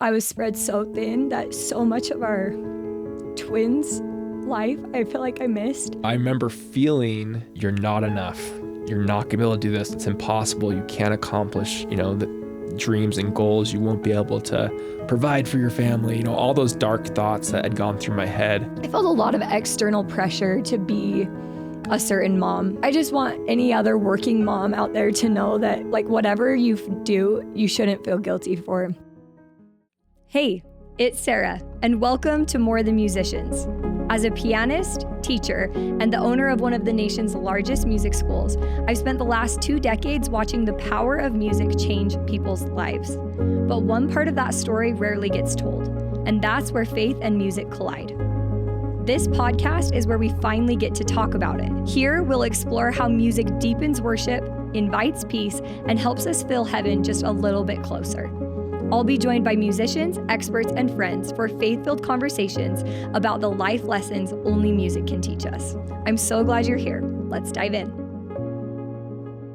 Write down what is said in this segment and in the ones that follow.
I was spread so thin that so much of our twins' life, I feel like I missed. I remember feeling you're not enough. You're not gonna be able to do this. It's impossible. You can't accomplish, the dreams and goals. You won't be able to provide for your family. All those dark thoughts that had gone through my head. I felt a lot of external pressure to be a certain mom. I just want any other working mom out there to know that whatever you do, you shouldn't feel guilty for. Hey, it's Sarah, and welcome to More Than Musicians. As a pianist, teacher, and the owner of one of the nation's largest music schools, I've spent the last 2 decades watching the power of music change people's lives. But one part of that story rarely gets told, and that's where faith and music collide. This podcast is where we finally get to talk about it. Here, we'll explore how music deepens worship, invites peace, and helps us feel heaven just a little bit closer. I'll be joined by musicians, experts, and friends for faith-filled conversations about the life lessons only music can teach us. I'm so glad you're here. Let's dive in.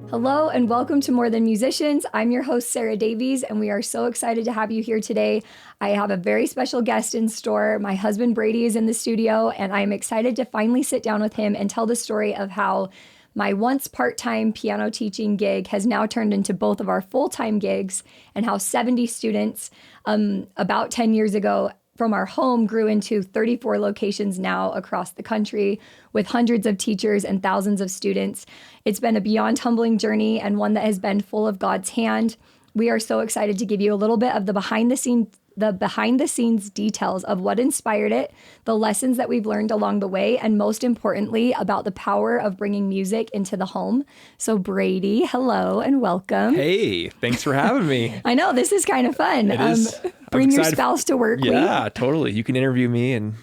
Hello, and welcome to More Than Musicians. I'm your host, Brady Davies, and we are so excited to have you here today. I have a very special guest in store. My husband, Brady, is in the studio, and I'm excited to finally sit down with him and tell the story of how my once part-time piano teaching gig has now turned into both of our full-time gigs, and how 70 students about 10 years ago from our home grew into 34 locations now across the country with hundreds of teachers and thousands of students. It's been a beyond humbling journey and one that has been full of God's hand. We are so excited to give you a little bit of the behind the scenes details of what inspired it, the lessons that we've learned along the way, and most importantly, about the power of bringing music into the home. So Brady, hello and welcome. Hey, thanks for having me. I know, this is kind of fun. It is. Bring your spouse to work. Yeah, totally. You can interview me and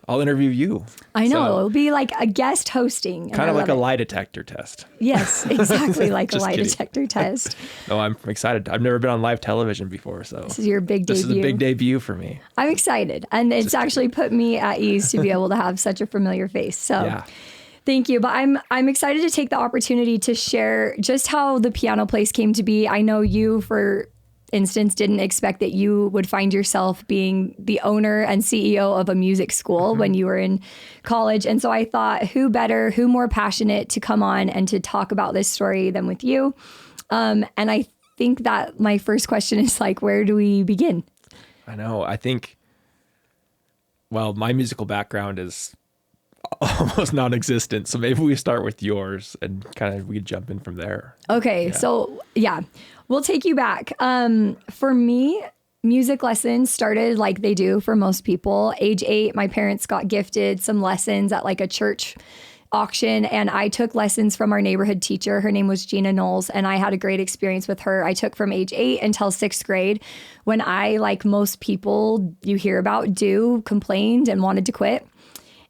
I'll interview you. I know. It'll be like a guest hosting. Kind of like a lie detector test. Yes, exactly like a lie detector test. No, I'm excited. I've never been on live television before, so this is your big debut. This is a big debut for me. I'm excited. And it's actually put me at ease to be able to have such a familiar face. So yeah. Thank you. But I'm excited to take the opportunity to share just how the piano place came to be. I know you, for instance, didn't expect that you would find yourself being the owner and CEO of a music school when you were in college. And so I thought, who more passionate to come on and to talk about this story than with you? And I think that my first question is where do we begin? I know. I think, my musical background is almost non-existent. So maybe we start with yours and we jump in from there. Okay. Yeah. So we'll take you back. For me, music lessons started like they do for most people. Age 8, my parents got gifted some lessons at a church auction, and I took lessons from our neighborhood teacher. Her name was Gina Knowles, and I had a great experience with her. I took from age 8 until 6th grade, when I, like most people you hear about do, complained and wanted to quit.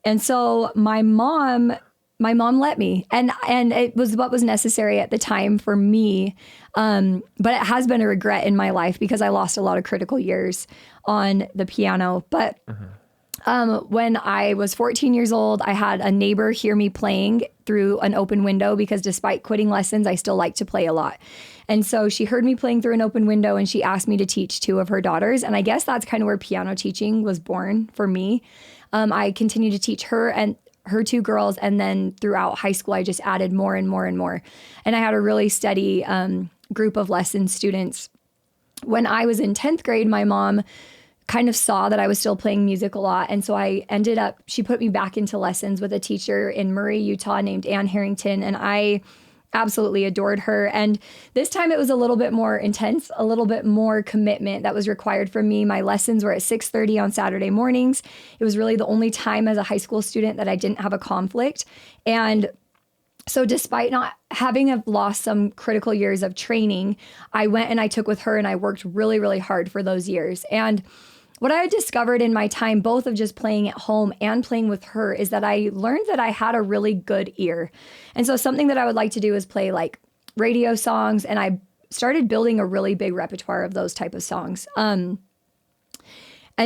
And so my mom let me, and it was what was necessary at the time for me. But it has been a regret in my life because I lost a lot of critical years on the piano. But when I was 14 years old, I had a neighbor hear me playing through an open window because despite quitting lessons, I still like to play a lot. And so she heard me playing through an open window and she asked me to teach 2 of her daughters. And I guess that's kind of where piano teaching was born for me. I continued to teach her and her 2 girls. And then throughout high school, I just added more and more and more. And I had a really steady group of lesson students. When I was in 10th grade, my mom kind of saw that I was still playing music a lot. And so she put me back into lessons with a teacher in Murray, Utah named Ann Harrington. And I absolutely adored her. And this time it was a little bit more intense, a little bit more commitment that was required from me. My lessons were at 6:30 on Saturday mornings. It was really the only time as a high school student that I didn't have a conflict. And so despite not having lost some critical years of training, I went and I took with her and I worked really, really hard for those years. And what I had discovered in my time, both of just playing at home and playing with her, is that I learned that I had a really good ear. And so something that I would like to do is play radio songs. And I started building a really big repertoire of those type of songs. And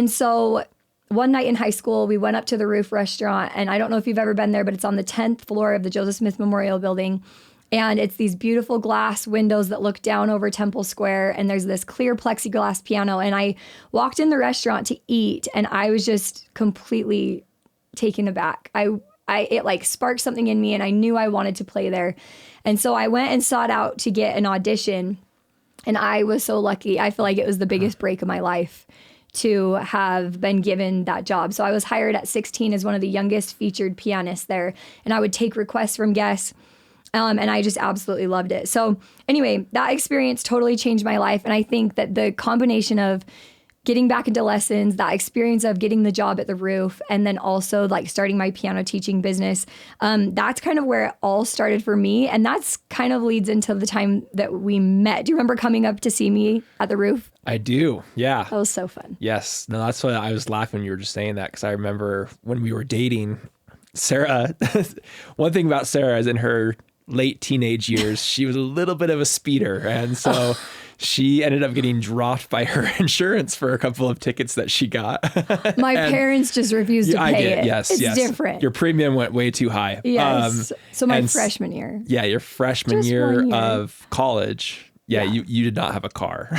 so one night in high school, we went up to the Roof Restaurant. And I don't know if you've ever been there, but it's on the 10th floor of the Joseph Smith Memorial Building. And it's these beautiful glass windows that look down over Temple Square. And there's this clear plexiglass piano. And I walked in the restaurant to eat, and I was just completely taken aback. It like sparked something in me, and I knew I wanted to play there. And so I went and sought out to get an audition. And I was so lucky. I feel like it was the biggest break of my life to have been given that job. So I was hired at 16 as one of the youngest featured pianists there. And I would take requests from guests. And I just absolutely loved it. So anyway, that experience totally changed my life. And I think that the combination of getting back into lessons, that experience of getting the job at the Roof, and then also like starting my piano teaching business, that's kind of where it all started for me. And that's kind of leads into the time that we met. Do you remember coming up to see me at the Roof? I do. Yeah. That was so fun. Yes. No, that's why I was laughing when you were just saying that, because I remember when we were dating, Sarah, one thing about Sarah is in her late teenage years, she was a little bit of a speeder. And so she ended up getting dropped by her insurance for a couple of tickets that she got. My parents just refused to pay it. Yes, it's yes. different. Your premium went way too high. Yes. So my freshman year. Yeah, your freshman Just year 1 year. of college. Yeah, you did not have a car.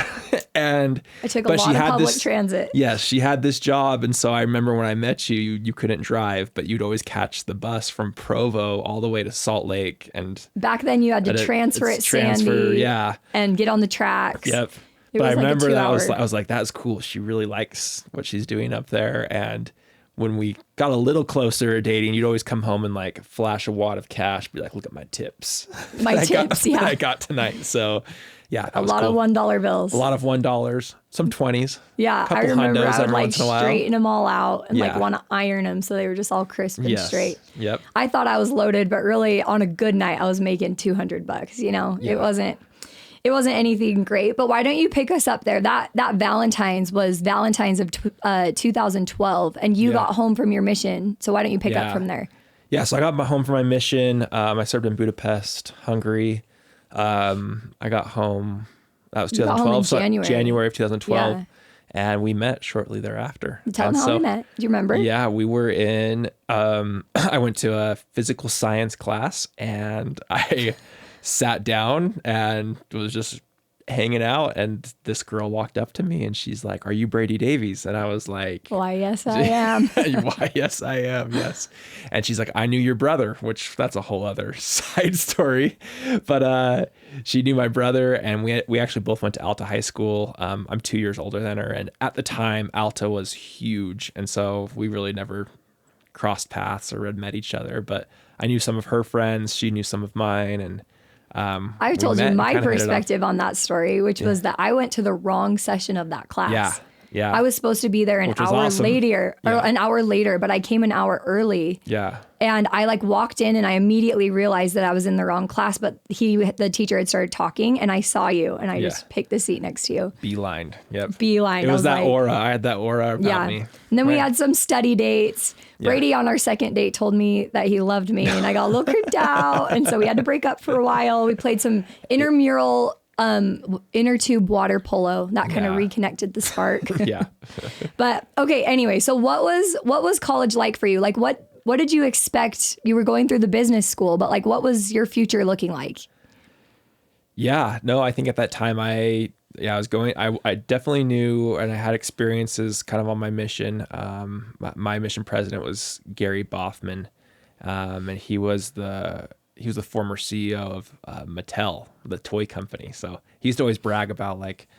And I took a lot of public transit. Yes, she had this job. And so I remember when I met you couldn't drive, but you'd always catch the bus from Provo all the way to Salt Lake. And back then you had to transfer at Sandy and get on the tracks. Yep. But I remember I was like, that's cool. She really likes what she's doing up there. And when we got a little closer to dating, you'd always come home and like flash a wad of cash, be like, look at my tips. That I got tonight. So yeah, that a was lot cool. of $1 bills. A lot of $1, some 20s. Yeah, a couple I remember hundos I would every like once in a while. straighten them all out and like want to iron them so they were just all crisp and straight. Yep. I thought I was loaded, but really on a good night I was making $200. You know, it wasn't anything great. But why don't you pick us up there? That Valentine's was Valentine's of 2012, and you got home from your mission. So why don't you pick up from there? Yeah, so I got home from my mission. I served in Budapest, Hungary. I got home. That was 2012. So January of 2012. Yeah. And we met shortly thereafter. Tell them how we met. Do you remember? Yeah, we were in, I went to a physical science class, and I sat down and was just hanging out, and this girl walked up to me and she's like, "Are you Brady Davies?" And I was like, "Why, yes, I am." "Why, yes, I am, yes." And she's like, "I knew your brother," which that's a whole other side story. But she knew my brother, and we actually both went to Alta High School. I'm 2 years older than her, and at the time Alta was huge, and so we really never crossed paths or had met each other. But I knew some of her friends, she knew some of mine, and I've told you my perspective on that story, which was that I went to the wrong session of that class. Yeah. I was supposed to be there an hour later, but I came an hour early. Yeah. And I like walked in and I immediately realized that I was in the wrong class, but the teacher had started talking and I saw you and I just picked the seat next to you. Beelined. Yep. Beeline. It was that aura. I had that aura about me. And then we had some study dates. Brady on our second date told me that he loved me and I got a little creeped out. And so we had to break up for a while. We played some intramural inner tube water polo. That kind of reconnected the spark. Yeah. But okay, anyway, so what was college like for you? Like what did you expect? You were going through the business school, but like what was your future looking like? Yeah, no, I think at that time I definitely knew, and I had experiences kind of on my mission. My mission president was Gary Bothman, and he was the former CEO of Mattel, the toy company. So he used to always brag about like,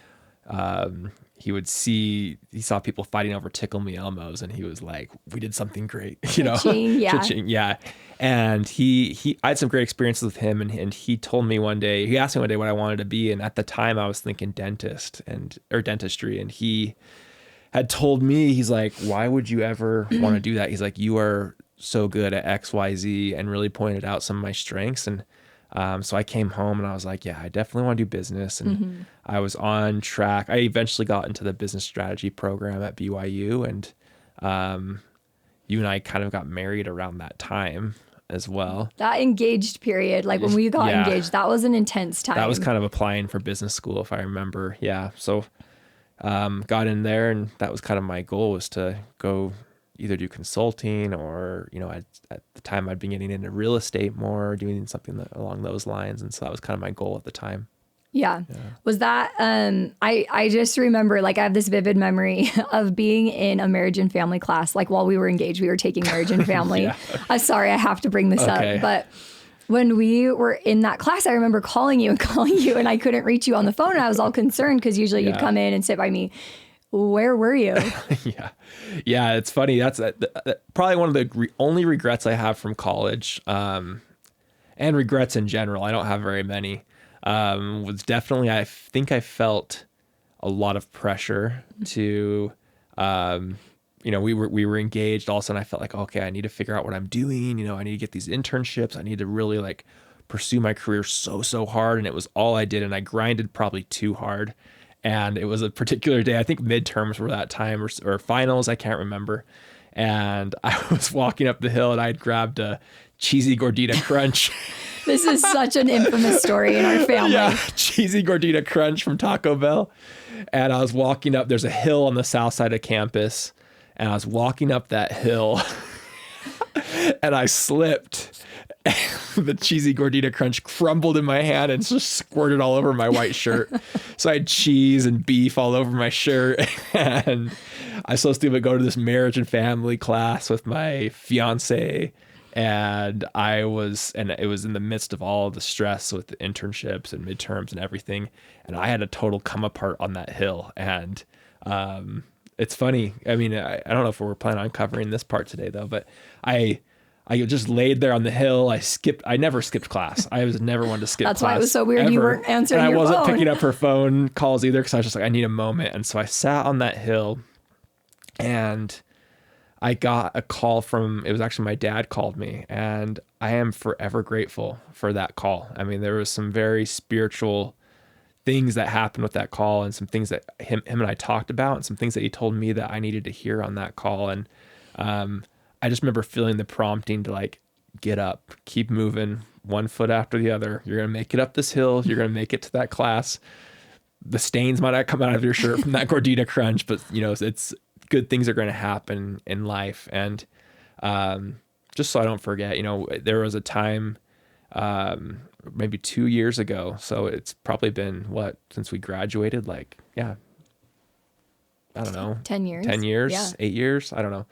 he saw people fighting over Tickle Me Elmos, and he was like, "We did something great," you know. Cha-ching, yeah. And I had some great experiences with him, and he told me one day, he asked me one day what I wanted to be, and at the time I was thinking dentistry, and he had told me, he's like, "Why would you ever want to do that?" He's like, "You are so good at XYZ," and really pointed out some of my strengths. And so I came home and I was like, yeah, I definitely want to do business. And I was on track. I eventually got into the business strategy program at BYU, and you and I kind of got married around that time as well. That engaged period, like when we got engaged, that was an intense time. That was kind of applying for business school, if I remember. Yeah. So got in there, and that was kind of my goal, was to go either do consulting or, at the time I'd been getting into real estate more, doing something along those lines. And so that was kind of my goal at the time. Yeah. Was that, I just remember, like, I have this vivid memory of being in a marriage and family class. Like, while we were engaged, we were taking marriage and family. Yeah. Sorry, I have to bring this up. But when we were in that class, I remember calling you, and I couldn't reach you on the phone. And I was all concerned because usually you'd come in and sit by me. Where were you? Yeah. It's funny. That's probably one of the only regrets I have from college, and regrets in general. I don't have very many. Was definitely, I think I felt a lot of pressure to, we were engaged. All of a sudden I felt like, okay, I need to figure out what I'm doing. I need to get these internships. I need to really like pursue my career so hard. And it was all I did. And I grinded probably too hard. And it was a particular day. I think midterms were that time or finals. I can't remember. And I was walking up the hill and I had grabbed a cheesy gordita crunch. This is such an infamous story in our family. Yeah, cheesy gordita crunch from Taco Bell. And I was walking up, there's a hill on the south side of campus. And I was walking up that hill and I slipped. The cheesy gordita crunch crumbled in my hand and just squirted all over my white shirt. So I had cheese and beef all over my shirt. And I was supposed to go to this marriage and family class with my fiance. And it was in the midst of all the stress with the internships and midterms and everything. And I had a total come apart on that hill. And it's funny. I mean, I don't know if we're planning on covering this part today though, but I just laid there on the hill. I never skipped class. I was never one to skip class. That's why it was so weird. Ever. You weren't answering your phone. And I wasn't picking up her phone calls either because I was just like, I need a moment. And so I sat on that hill and I got a call it was actually my dad called me, and I am forever grateful for that call. I mean, there was some very spiritual things that happened with that call and some things that him and I talked about and some things that he told me that I needed to hear on that call. And I just remember feeling the prompting to like, get up, keep moving, one foot after the other. You're going to make it up this hill. You're going to make it to that class. The stains might not come out of your shirt from that gordita crunch, but it's good things are going to happen in life. And just so I don't forget, there was a time maybe 2 years ago. So it's probably been since we graduated, I don't know. 10 years. 10 years, yeah. 8 years. I don't know.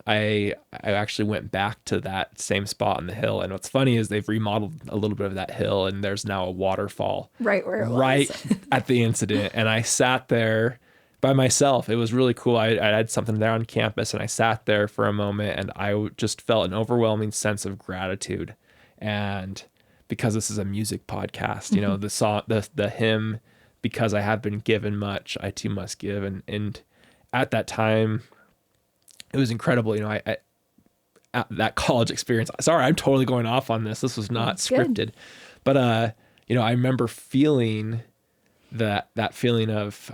I actually went back to that same spot on the hill. And what's funny is they've remodeled a little bit of that hill and there's now a waterfall right where it was. Right at the incident. And I sat there by myself. It was really cool. I had something there on campus and I sat there for a moment and I just felt an overwhelming sense of gratitude. And because this is a music podcast, the song, the hymn, because I have been given much, I too must give. And at that time, it was incredible. I that college experience. Sorry, I'm totally going off on this. This was not scripted, good. But I remember feeling that feeling of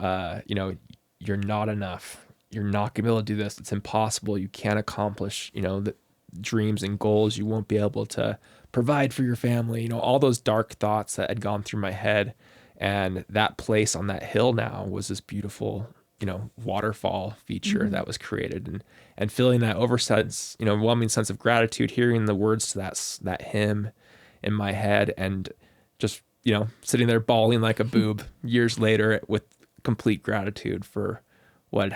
you're not enough. You're not gonna be able to do this. It's impossible. You can't accomplish the dreams and goals. You won't be able to provide for your family. All those dark thoughts that had gone through my head, and that place on that hill now was this beautiful waterfall feature that was created, and feeling that overwhelming sense of gratitude, hearing the words to that hymn in my head, and just sitting there bawling like a boob years later with complete gratitude for what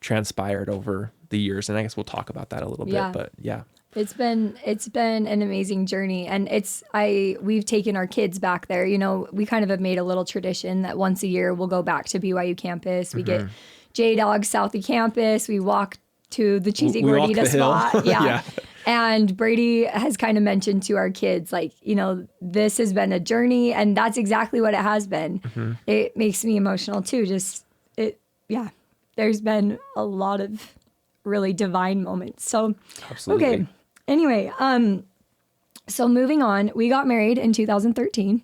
transpired over the years. And I guess we'll talk about that a little bit, but yeah. It's been an amazing journey, and we've taken our kids back there. We kind of have made a little tradition that once a year we'll go back to BYU campus. We get J-Dog south of campus. We walk to the cheesy gordita spot. Yeah. And Brady has kind of mentioned to our kids, this has been a journey, and that's exactly what it has been. Mm-hmm. It makes me emotional too. There's been a lot of really divine moments. So, absolutely. Okay. Anyway, so moving on, we got married in 2013.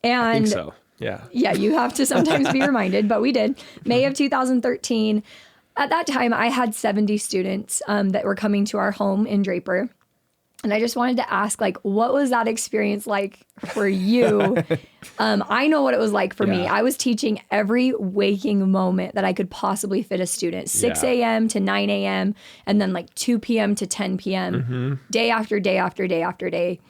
And I think so. Yeah. Yeah, you have to sometimes be reminded, but we did. May of 2013. At that time, I had 70 students that were coming to our home in Draper. And I just wanted to ask, like, what was that experience like for you? I know what it was like for me. I was teaching every waking moment that I could possibly fit a student, 6 a.m. to 9 a.m. and then like 2 p.m. to 10 p.m. Day after day after day after day.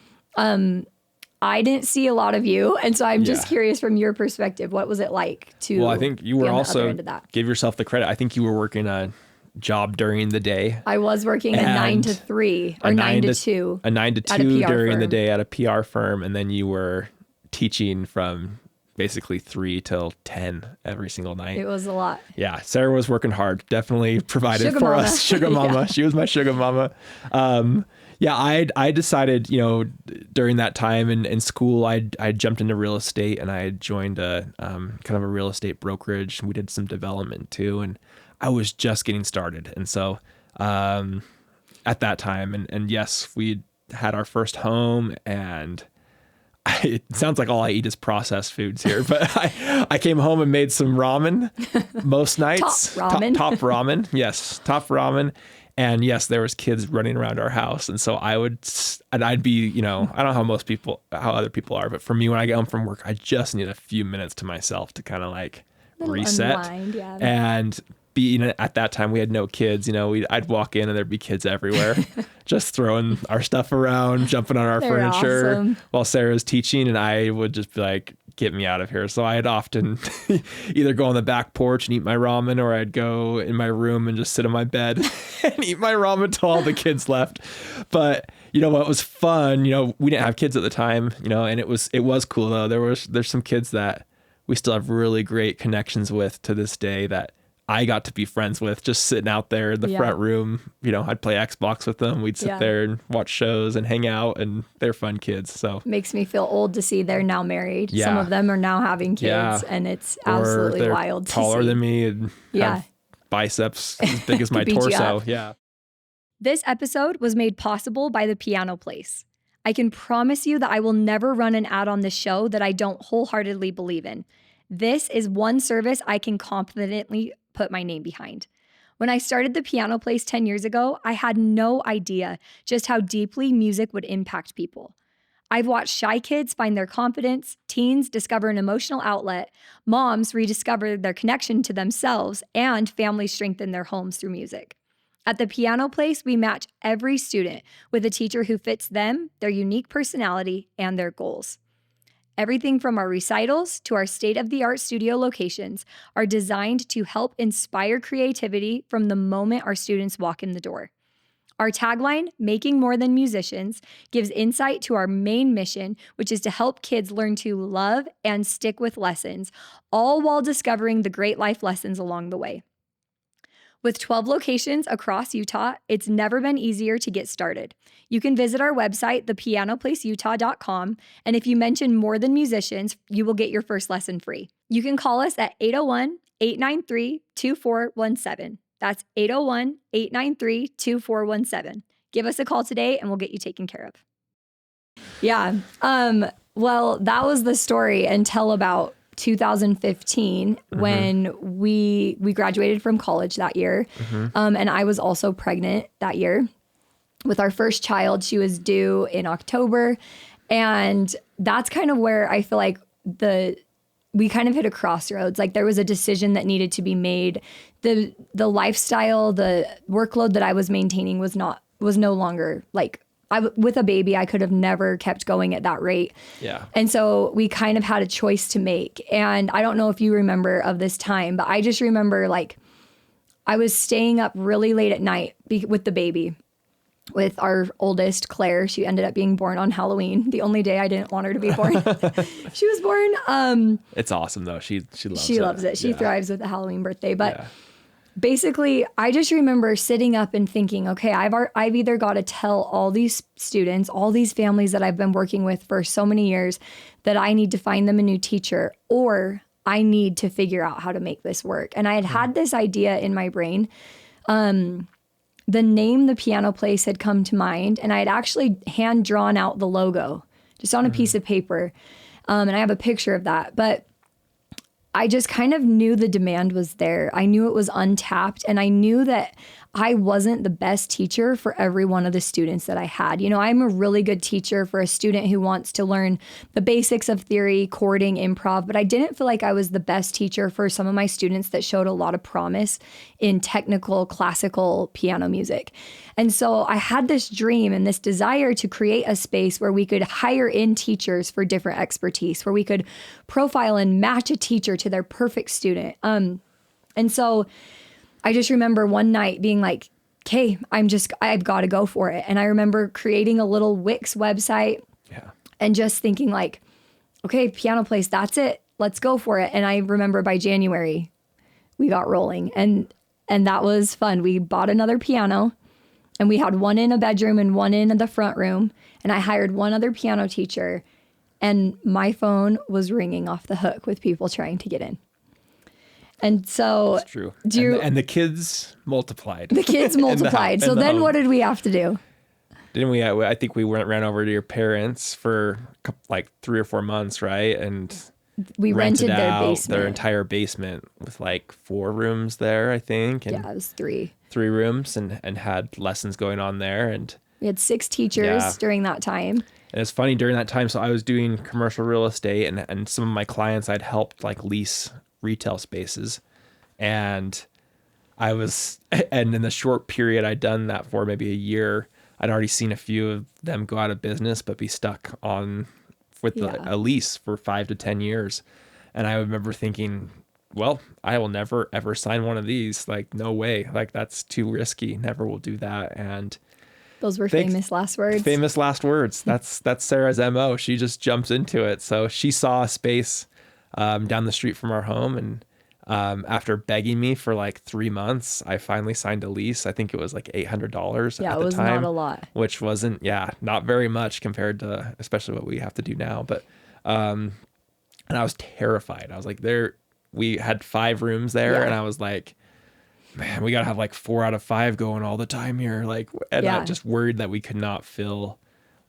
I didn't see a lot of you. And so I'm just curious from your perspective, what was it like to Well, I think you were also, that? give yourself the credit. I think you were working a job during the day. I was working a 9 to 3 or 9 to 2. A 9 to 2 during the day at a PR firm. And then you were teaching from basically 3 till 10 every single night. It was a lot. Yeah. Sarah was working hard. Definitely provided Sugar for mama. us. Sugar mama. She was my sugar mama. I decided, during that time in school, I jumped into real estate and I had joined a kind of a real estate brokerage. We did some development too. And I was just getting started. And so at that time, and yes, we had our first home, and it sounds like all I eat is processed foods here, but I came home and made some ramen most nights. Top ramen. Top ramen. Yes. Top ramen. And yes, there was kids running around our house. And so I'd be, I don't know how other people are, but for me, when I get home from work, I just need a few minutes to myself to kind of like reset. Unwind, and at that time we had no kids, I'd walk in and there'd be kids everywhere, just throwing our stuff around, jumping on our furniture awesome. while Sarah's teaching. And I would just be like, get me out of here. So I'd often either go on the back porch and eat my ramen, or I'd go in my room and just sit on my bed and eat my ramen till all the kids left. But what was fun, we didn't have kids at the time, and it was cool though. There's some kids that we still have really great connections with to this day that I got to be friends with, just sitting out there in the front room. I'd play Xbox with them. We'd sit there and watch shows and hang out, and they're fun kids. So makes me feel old to see they're now married. Some of them are now having kids, and it's absolutely wild to see. Taller than me and have biceps as big as my torso. Yeah. This episode was made possible by The Piano Place. I can promise you that I will never run an ad on this show that I don't wholeheartedly believe in. This is one service I can confidently put my name behind. When I started The Piano Place 10 years ago, I had no idea just how deeply music would impact people. I've watched shy kids find their confidence, teens discover an emotional outlet, moms rediscover their connection to themselves, and families strengthen their homes through music. At The Piano Place, we match every student with a teacher who fits them, their unique personality, and their goals. Everything from our recitals to our state-of-the-art studio locations are designed to help inspire creativity from the moment our students walk in the door. Our tagline, Making More Than Musicians, gives insight to our main mission, which is to help kids learn to love and stick with lessons, all while discovering the great life lessons along the way. With 12 locations across Utah, it's never been easier to get started. You can visit our website, thepianoplaceutah.com, and if you mention More Than Musicians, you will get your first lesson free. You can call us at 801-893-2417. That's 801-893-2417. Give us a call today and we'll get you taken care of. Yeah. Well, that was the story until about 2015 when we graduated from college that year. And I was also pregnant that year with our first child. She was due in October. And that's kind of where I feel like we kind of hit a crossroads. Like there was a decision that needed to be made. The lifestyle, the workload that I was maintaining was no longer like, with a baby, I could have never kept going at that rate. Yeah. And so we kind of had a choice to make. And I don't know if you remember of this time, but I just remember like I was staying up really late at night with the baby, with our oldest, Claire. She ended up being born on Halloween, the only day I didn't want her to be born. She was born. It's awesome though. She loves it. She loves it. She thrives with the Halloween birthday. But basically, I just remember sitting up and thinking, okay, I've either got to tell all these students, all these families that I've been working with for so many years that I need to find them a new teacher, or I need to figure out how to make this work. And I had this idea in my brain. The name The Piano Place had come to mind, and I had actually hand drawn out the logo just on a piece of paper. And I have a picture of that. But I just kind of knew the demand was there. I knew it was untapped, and I knew that I wasn't the best teacher for every one of the students that I had. You know, I'm a really good teacher for a student who wants to learn the basics of theory, chording, improv, but I didn't feel like I was the best teacher for some of my students that showed a lot of promise in technical, classical piano music. And so I had this dream and this desire to create a space where we could hire in teachers for different expertise, where we could profile and match a teacher to their perfect student. And so I just remember one night being like, okay, I've got to go for it. And I remember creating a little Wix website and just thinking like, okay, piano place, that's it. Let's go for it. And I remember by January, we got rolling, and that was fun. We bought another piano, and we had one in a bedroom and one in the front room. And I hired one other piano teacher, and my phone was ringing off the hook with people trying to get in. And so That's true. And the kids multiplied. The kids multiplied. So then what did we have to do? Didn't we? I think we ran over to your parents for like 3 or 4 months, right? And we rented their out basement. their entire basement with like 4 rooms there, I think. And yeah, it was 3. 3 rooms and had lessons going on there. And we had 6 teachers during that time. And it's funny, during that time, so I was doing commercial real estate, and some of my clients I'd helped like lease retail spaces. And and in the short period I'd done that for, maybe a year, I'd already seen a few of them go out of business, but be stuck on with a lease for 5 to 10 years. And I remember thinking, well, I will never, ever sign one of these. Like, no way. Like, that's too risky. Never will do that. And those were famous last words. Famous last words. That's Sarah's MO. She just jumps into it. So she saw a space down the street from our home, and after begging me for like 3 months, I finally signed a lease. I think it was like $800 at the time. Yeah, it was not a lot. Which wasn't, not very much compared to especially what we have to do now. But and I was terrified. I was like, we had 5 rooms there, and I was like, man, we got to have like 4 out of 5 going all the time here. Like, and I just worried that we could not fill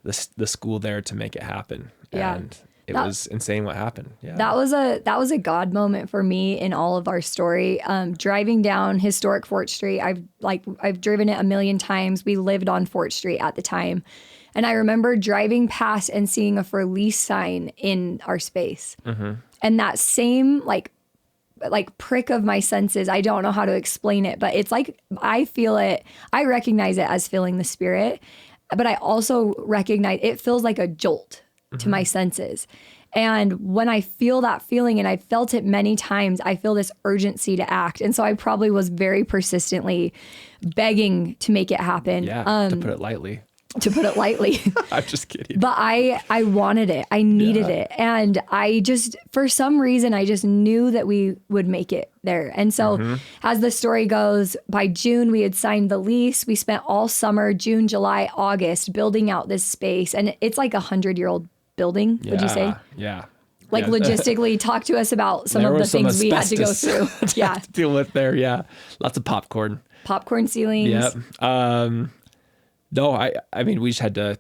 the school there to make it happen. Yeah. And it was insane what happened. Yeah. That was a God moment for me in all of our story. Driving down historic Fort Street, I've driven it a million times. We lived on Fort Street at the time. And I remember driving past and seeing a for lease sign in our space. Mm-hmm. And that same like prick of my senses, I don't know how to explain it, but it's like I feel it. I recognize it as feeling the Spirit, but I also recognize it feels like a jolt to my senses. And when I feel that feeling, and I felt it many times, I feel this urgency to act. And so I probably was very persistently begging to make it happen. Yeah, to put it lightly. To put it lightly. I'm just kidding. But I wanted it. I needed it. And I just, for some reason, I just knew that we would make it there. And so as the story goes, by June, we had signed the lease. We spent all summer, June, July, August, building out this space. And it's like 100-year-old building, would you say? Yeah. Like logistically, talk to us about some of the things we had to go through. Yeah. To deal with there. Yeah. Lots of popcorn. Popcorn ceilings. Yep. No, I mean, we just had to,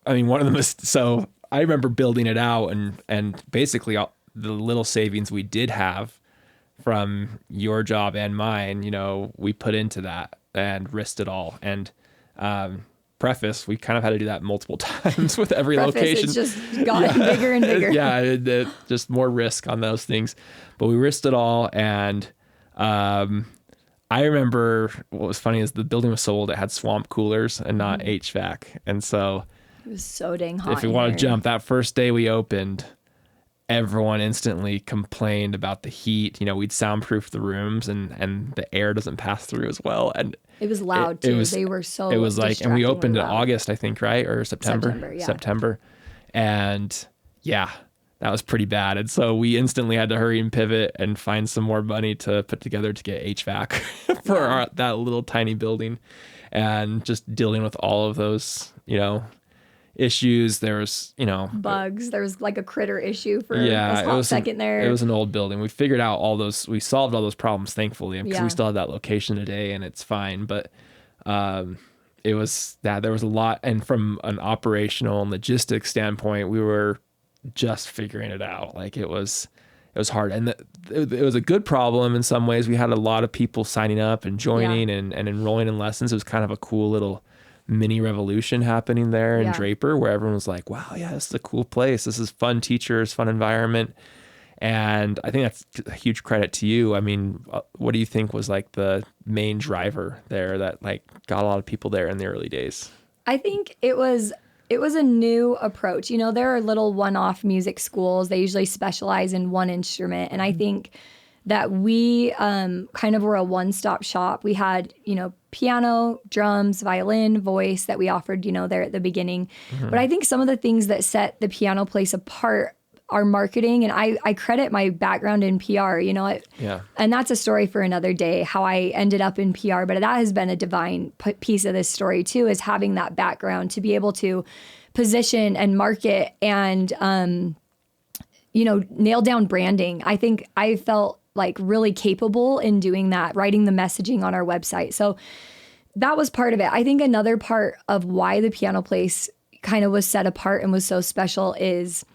one of them was, so I remember building it out and basically all the little savings we did have from your job and mine, we put into that and risked it all. And, preface, we kind of had to do that multiple times with every location. It's just gotten bigger and bigger. Yeah, just more risk on those things. But we risked it all. And I remember what was funny is the building was so old, it had swamp coolers and not HVAC. And so it was so dang hot. If you want to jump, that first day we opened, everyone instantly complained about the heat. We'd soundproof the rooms and the air doesn't pass through as well. And it was loud too. They were so it was like, and we opened in loud. August, I think, right? Or September. September. And yeah, that was pretty bad. And so we instantly had to hurry and pivot and find some more money to put together to get HVAC for that little tiny building, and just dealing with all of those, issues. There was, bugs. There was like a critter issue for it a was second there. It was an old building. We figured out we solved all those problems, thankfully, because we still have that location today and it's fine. But it was there was a lot. And from an operational and logistics standpoint, we were just figuring it out. Like it was was hard. And it was a good problem in some ways. We had a lot of people signing up and joining and enrolling in lessons. It was kind of a cool little mini revolution happening there in Draper, where everyone was like, wow, yeah, this is a cool place. This is fun teachers, fun environment. And I think that's a huge credit to you. I mean, what do you think was like the main driver there that like got a lot of people there in the early days? I think it was a new approach. You know, there are little one-off music schools. They usually specialize in one instrument. And I think that we kind of were a one-stop shop. We had, you know, piano, drums, violin, voice that we offered, you know, there at the beginning. But I think some of the things that set the piano place apart are marketing. And I credit my background in PR, you know, and that's a story for another day, how I ended up in PR. But that has been a divine piece of this story too, is having that background to be able to position and market and, you know, nail down branding. I think I felt like really capable in doing that, writing the messaging on our website. So that was part of it. I think another part of why the piano place kind of was set apart and was so special is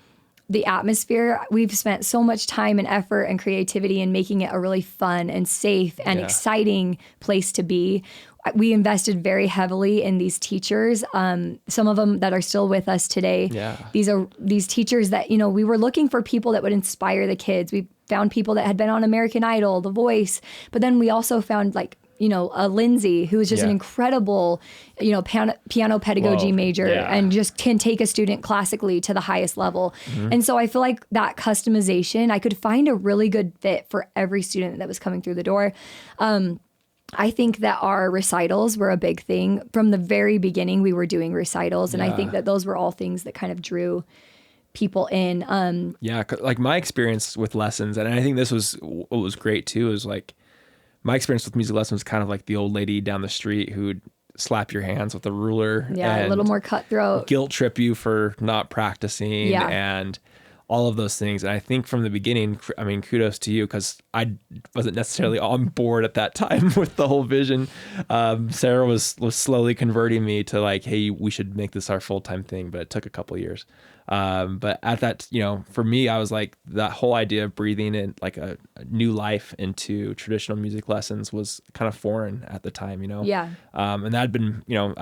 the atmosphere. We've spent so much time and effort and creativity in making it a really fun and safe and exciting place to be. We invested very heavily in these teachers, some of them that are still with us today. These teachers that, you know, we were looking for people that would inspire the kids. We found people that had been on American Idol, The Voice, but then we also found like, you know, Lindsay, who is just an incredible, you know, piano pedagogy major and just can take a student classically to the highest level. And so I feel like that customization, I could find a really good fit for every student that was coming through the door. I think that our recitals were a big thing. From the very beginning, we were doing recitals. And I think that those were all things that kind of drew people in. Like my experience with lessons, and I think this was what was great too, is like my experience with music lessons was kind of like the old lady down the street who'd slap your hands with a ruler. And a little more cutthroat. Guilt trip you for not practicing and all of those things. And I think from the beginning, I mean, kudos to you, because I wasn't necessarily on board at that time with the whole vision. Sarah was slowly converting me to like, hey, we should make this our full-time thing, but it took a couple of years. But at that, you know, for me, I was like, that whole idea of breathing in like a new life into traditional music lessons was kind of foreign at the time, you know? And that had been, you know,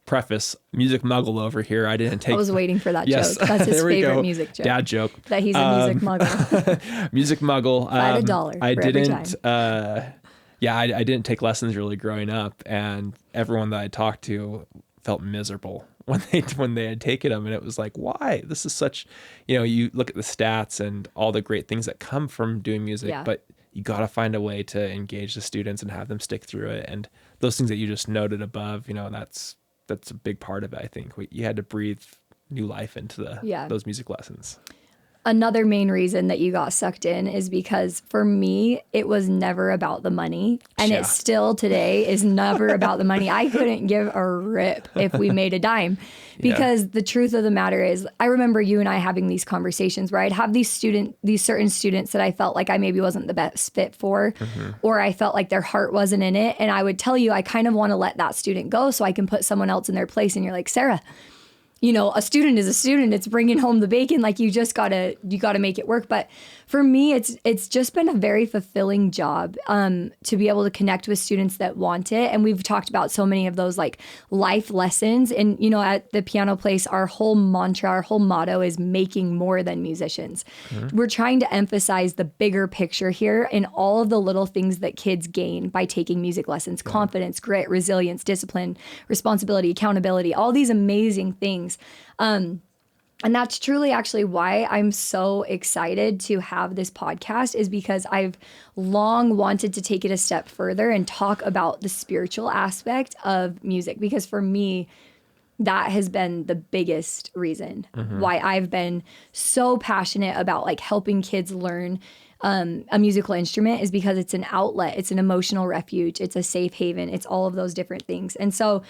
preface, music muggle over here. I didn't take. I was waiting for that joke. That's his favorite music joke. Dad joke. That he's a music muggle. Music muggle. By the dollar. I didn't. I didn't take lessons really growing up, and everyone that I talked to felt miserable when they had taken them, and it was like, why? This is such, you know, you look at the stats and all the great things that come from doing music, but you got to find a way to engage the students and have them stick through it. And those things that you just noted above, you know, that's a big part of it. I think you had to breathe new life into those music lessons. Another main reason that you got sucked in is because for me, it was never about the money. And it still today is never about the money. I couldn't give a rip if we made a dime, because the truth of the matter is, I remember you and I having these conversations where I'd have these certain students that I felt like I maybe wasn't the best fit for, or I felt like their heart wasn't in it. And I would tell you, I kind of want to let that student go so I can put someone else in their place. And you're like, Sarah, you know, a student is a student. It's bringing home the bacon. Like you gotta make it work. But for me, it's just been a very fulfilling job to be able to connect with students that want it. And we've talked about so many of those like life lessons. And, you know, at the piano place, our whole mantra, our whole motto is making more than musicians. We're trying to emphasize the bigger picture here in all of the little things that kids gain by taking music lessons: confidence, grit, resilience, discipline, responsibility, accountability, all these amazing things. And that's truly actually why I'm so excited to have this podcast, is because I've long wanted to take it a step further and talk about the spiritual aspect of music, because for me, that has been the biggest reason why I've been so passionate about like helping kids learn a musical instrument, is because it's an outlet, it's an emotional refuge, it's a safe haven, it's all of those different things. And so,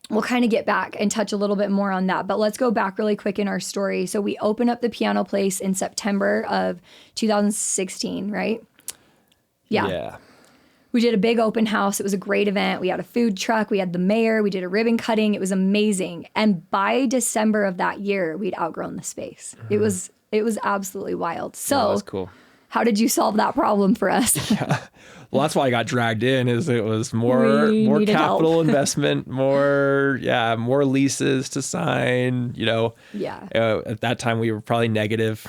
we'll kind of get back and touch a little bit more on that, but let's go back really quick in our story. So we opened up the piano place in September of 2016, right? Yeah. We did a big open house. It was a great event. We had a food truck. We had the mayor. We did a ribbon cutting. It was amazing. And by December of that year, we'd outgrown the space. It was It was absolutely wild. That So was cool. how did you solve that problem for us? Well, that's why I got dragged in. Is it was more We needed capital help. investment, more leases to sign. Yeah. At that time we were probably negative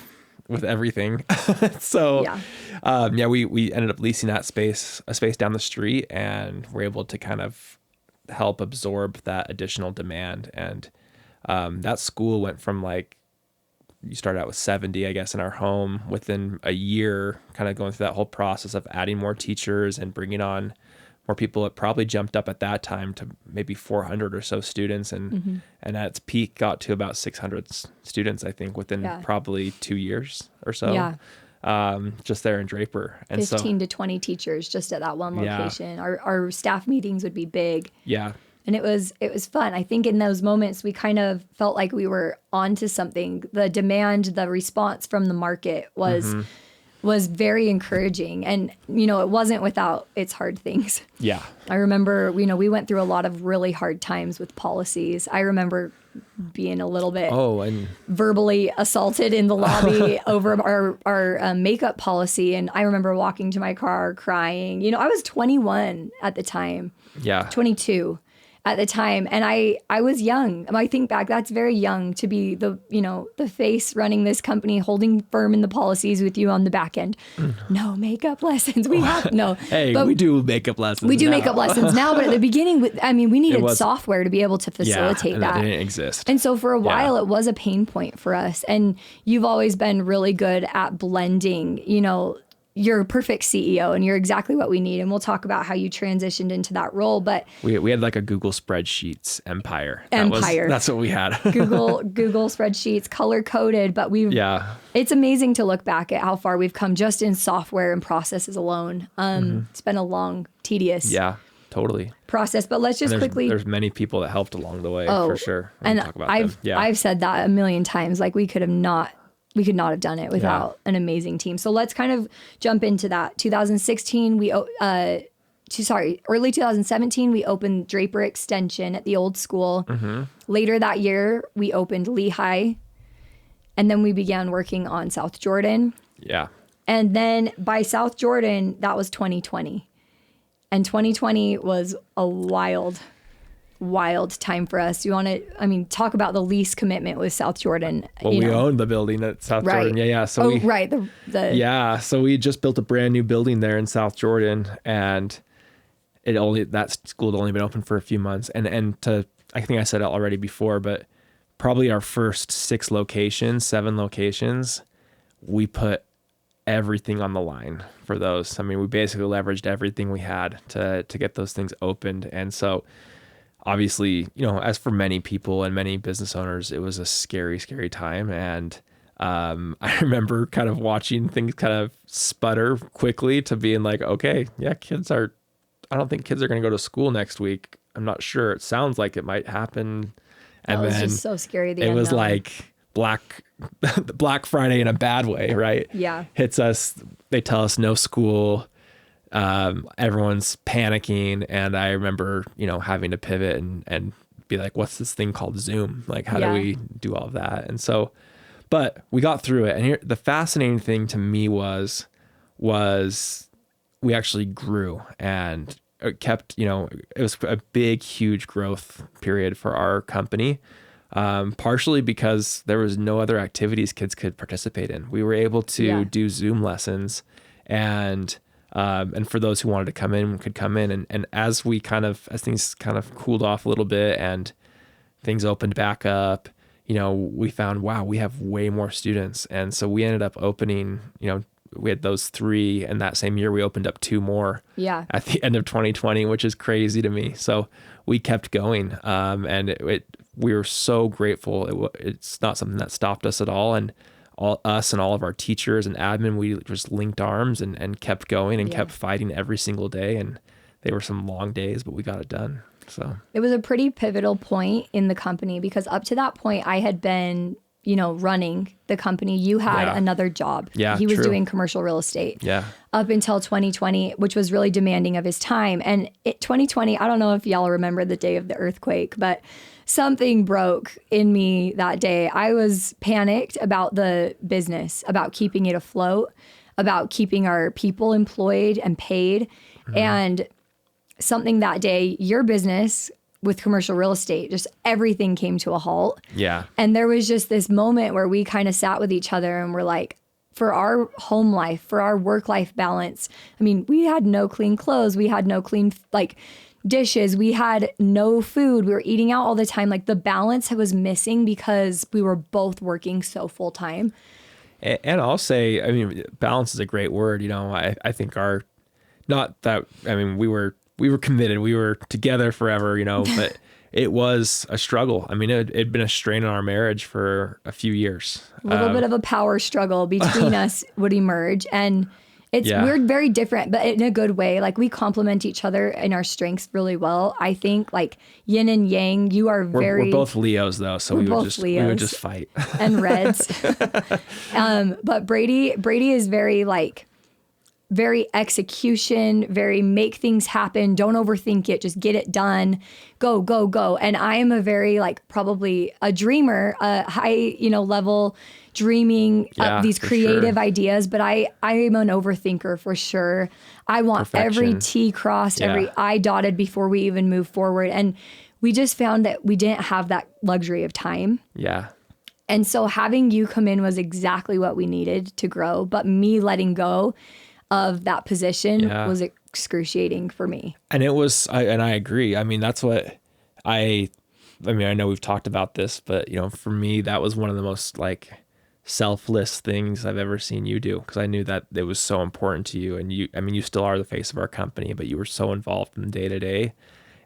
with everything. So we ended up leasing a space down the street, and we're able to kind of help absorb that additional demand. And that school went from you started out with 70, I guess, in our home. Within a year, kind of going through that whole process of adding more teachers and bringing on more people, it probably jumped up at that time to maybe 400 or so students. And at its peak got to about 600 students, I think, within probably 2 years or so. Yeah. Just there in Draper. And 15 to 20 teachers just at that one location. Our staff meetings would be big. Yeah. And it was fun. I think in those moments, we kind of felt like we were onto something. The demand, the response from the market was very encouraging. And, it wasn't without its hard things. Yeah. I remember, we went through a lot of really hard times with policies. I remember being a little bit verbally assaulted in the lobby over our makeup policy. And I remember walking to my car crying. I was 21 at the time. Yeah. 22. At the time. And I was young. I think back, that's very young to be the face running this company, holding firm in the policies with you on the back end. No makeup lessons. We have no. Hey, but we do makeup lessons. We do makeup lessons now, but at the beginning, we needed software to be able to facilitate that. It didn't exist. And so for a while, it was a pain point for us. And you've always been really good at blending, you're a perfect CEO and you're exactly what we need. And we'll talk about how you transitioned into that role. But we had like a Google spreadsheets empire. That's what we had. Google spreadsheets, color coded. But it's amazing to look back at how far we've come just in software and processes alone. It's been a long, tedious process. But let's just quickly. There's many people that helped along the way for sure. And I've said that a million times. Like we could not have done it without an amazing team. So let's kind of jump into that. Early 2017, we opened Draper Extension at the old school. Later that year, we opened Lehigh. And then we began working on South Jordan. Yeah. And then by South Jordan, that was 2020. And 2020 was a wild time for us. You want to, talk about the lease commitment with South That we owned the building at South Jordan. Yeah. So so we just built a brand new building there in South Jordan, and that school had only been open for a few months. And I think I said it already before, but probably our first 7 locations, we put everything on the line for those. We basically leveraged everything we had to get those things opened. And so obviously, as for many people and many business owners, it was a scary, scary time. And I remember kind of watching things kind of sputter quickly to being like, okay, I don't think kids are going to go to school next week. I'm not sure. It sounds like it might happen. And then just so scary. It was like Black Friday in a bad way, right? Yeah. Hits us. They tell us no school. Everyone's panicking, and I remember having to pivot and be like, what's this thing called Zoom, like how do we do all of that? And so but we got through it. And here the fascinating thing to me was we actually grew, and it kept, it was a big, huge growth period for our company. Partially because there was no other activities kids could participate in. We were able to do Zoom lessons, and for those who wanted to come in could come in. And as things kind of cooled off a little bit and things opened back up, we found, wow, we have way more students. And so we ended up opening, we had those 3, and that same year we opened up 2 more at the end of 2020, which is crazy to me. So we kept going. And we were so grateful. It's not something that stopped us at all. And all of our teachers and admin, we just linked arms and kept going and kept fighting every single day. And they were some long days, but we got it done. So it was a pretty pivotal point in the company, because up to that point I had been, running the company, you had another job. Yeah, he was true. doing commercial real estate. Yeah. Up until 2020, which was really demanding of his time. And 2020, I don't know if y'all remember the day of the earthquake, but something broke in me that day. I was panicked about the business, about keeping it afloat, about keeping our people employed and paid. And something that day, your business with commercial real estate, just everything came to a halt. Yeah. And there was just this moment where we kind of sat with each other and we're like, for our home life, for our work-life balance, I mean, we had no clean clothes. We had no clean, dishes. We had no food. We were eating out all the time. Like, the balance was missing because we were both working so full time. And I'll say, I mean, balance is a great word. I think we were committed. We were together forever, but it was a struggle. I mean, it'd been a strain on our marriage for a few years. A little bit of a power struggle between us would emerge. And we're very different, but in a good way. Like, we complement each other and our strengths really well. I think, like, yin and yang, we're both Leos though. So we would just fight. And Reds. But Brady is very execution, very make things happen. Don't overthink it. Just get it done. Go, go, go. And I am a very probably a dreamer, a high, level dreaming of these creative ideas. But I am an overthinker for sure. I want every T crossed, every I dotted before we even move forward. And we just found that we didn't have that luxury of time. Yeah. And so having you come in was exactly what we needed to grow. But me letting go of that position was excruciating for me. And it was, and I agree. I mean, that's what I know we've talked about this, but for me, that was one of the most selfless things I've ever seen you do. Cause I knew that it was so important to you. And you still are the face of our company, but you were so involved in the day to day.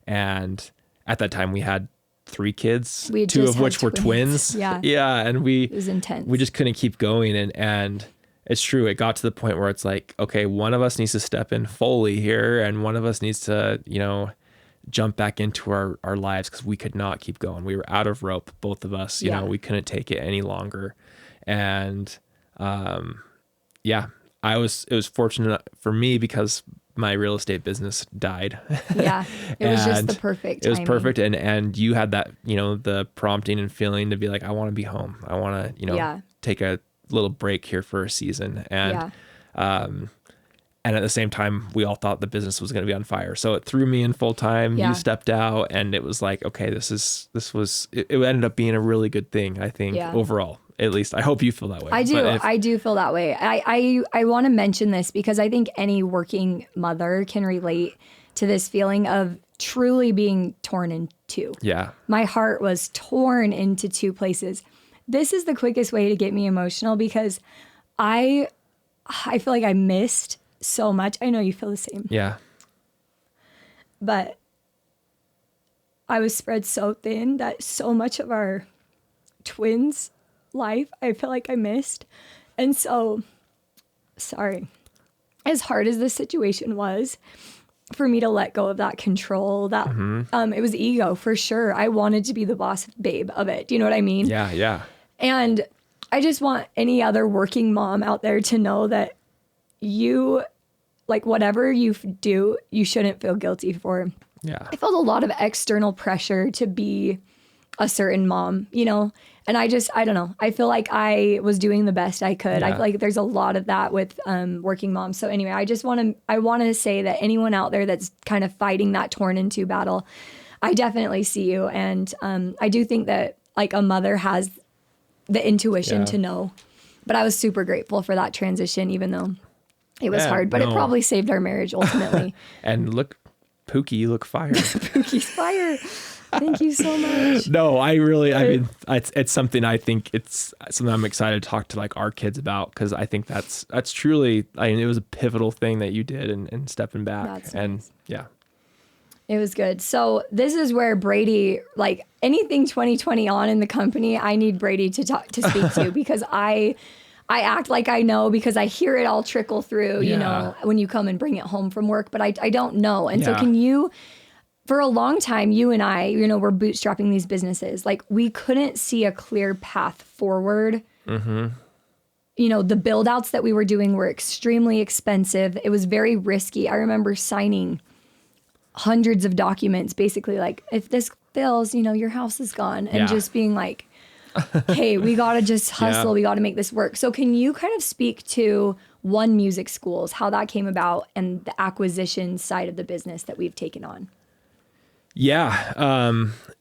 And at that time we had 3 kids, 2 of which were twins. Yeah. And it was intense. We just couldn't keep going. And it's true. It got to the point where it's like, okay, one of us needs to step in fully here, and one of us needs to, jump back into our lives, because we could not keep going. We were out of rope, both of us. We couldn't take it any longer. And it was fortunate for me because my real estate business died. Yeah, it was just the perfect timing. It was perfect, and you had that, the prompting and feeling to be like, I want to be home. I want to, take a little break here for a season. And and at the same time, we all thought the business was going to be on fire, so it threw me in full time. You stepped out, and it was like, okay, it ended up being a really good thing, I think. Overall, at least I hope you feel that way. I do feel that way. I want to mention this because I think any working mother can relate to this feeling of truly being torn in two. My heart was torn into 2 places. This is the quickest way to get me emotional because I feel like I missed so much. I know you feel the same. Yeah. But I was spread so thin that so much of our twins' life, I feel like I missed. And so, sorry, as hard as the situation was for me to let go of that control, that it was ego for sure. I wanted to be the boss babe of it. Do you know what I mean? Yeah. And I just want any other working mom out there to know that you, whatever you do, you shouldn't feel guilty for. Yeah. I felt a lot of external pressure to be a certain mom, and I don't know. I feel like I was doing the best I could. I feel like there's a lot of that with working moms. So anyway, I want to say that anyone out there that's kind of fighting that torn in two battle, I definitely see you. And I do think that a mother has the intuition to know, but I was super grateful for that transition, even though it was hard, but it probably saved our marriage ultimately. And look, Pookie, you look fire. Pookie's fire. Thank you so much. No, I mean, it's something I think it's something I'm excited to talk to our kids about, because I think that's truly, it was a pivotal thing that you did and stepping back. That's nice. It was good. So this is where Brady, anything 2020 on in the company, I need Brady to speak to because I act like I know because I hear it all trickle through, when you come and bring it home from work, but I don't know. And so can you, for a long time, you and I, you know, were bootstrapping these businesses. Like we couldn't see a clear path forward. Mm-hmm. You know, the build outs that we were doing were extremely expensive. It was very risky. I remember signing hundreds of documents, basically like, if this fails, you know, your house is gone. And just being like, hey, we got to just hustle. We got to make this work. So can you kind of speak to One Music Schools, how that came about and the acquisition side of the business that we've taken on? Yeah.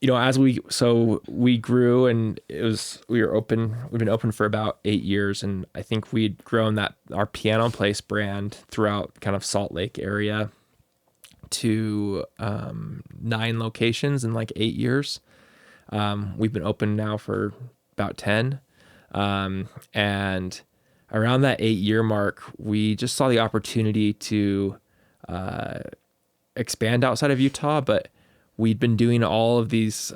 You know, we grew, and we've been open for about 8 years. And I think we'd grown our Piano Place brand throughout kind of Salt Lake area to 9 locations in like 8 years. We've been open now for about 10. And around that 8-year mark, we just saw the opportunity to expand outside of Utah, but we'd been doing all of these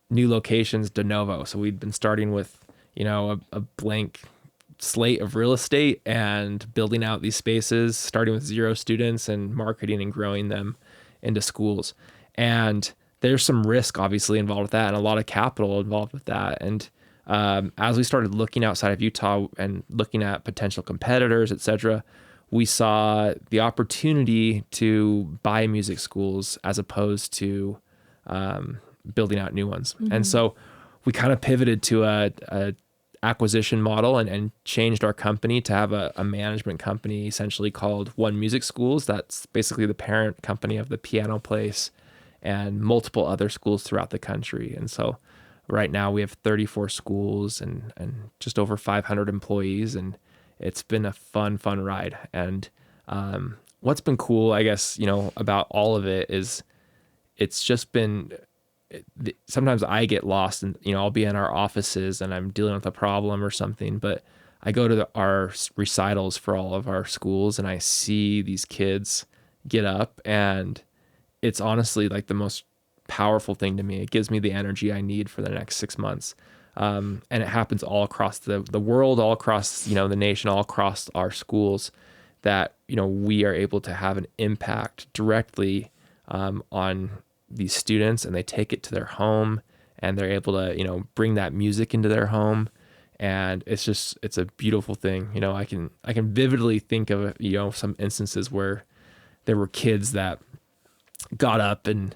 new locations de novo. So we'd been starting with, you know, a blank slate of real estate and building out these spaces, starting with 0 students and marketing and growing them into schools. And there's some risk obviously involved with that and a lot of capital involved with that. And as we started looking outside of Utah and looking at potential competitors, et cetera, we saw the opportunity to buy music schools as opposed to building out new ones. Mm-hmm. And so we kind of pivoted to a acquisition model and changed our company to have a management company essentially called One Music Schools. That's basically the parent company of the Piano Place and multiple other schools throughout the country. And so right now we have 34 schools and just over 500 employees, and it's been a fun ride. And what's been cool, I guess, you know, about all of it is it's just been, sometimes I get lost and, you know, I'll be in our offices and I'm dealing with a problem or something, but I go to our recitals for all of our schools and I see these kids get up, and it's honestly like the most powerful thing to me. It gives me the energy I need for the next 6 months. And it happens all across the world, all across, you know, the nation, all across our schools, that, you know, we are able to have an impact directly on these students, and they take it to their home and they're able to, you know, bring that music into their home. And it's a beautiful thing. You know, I can vividly think of, you know, some instances where there were kids that got up, and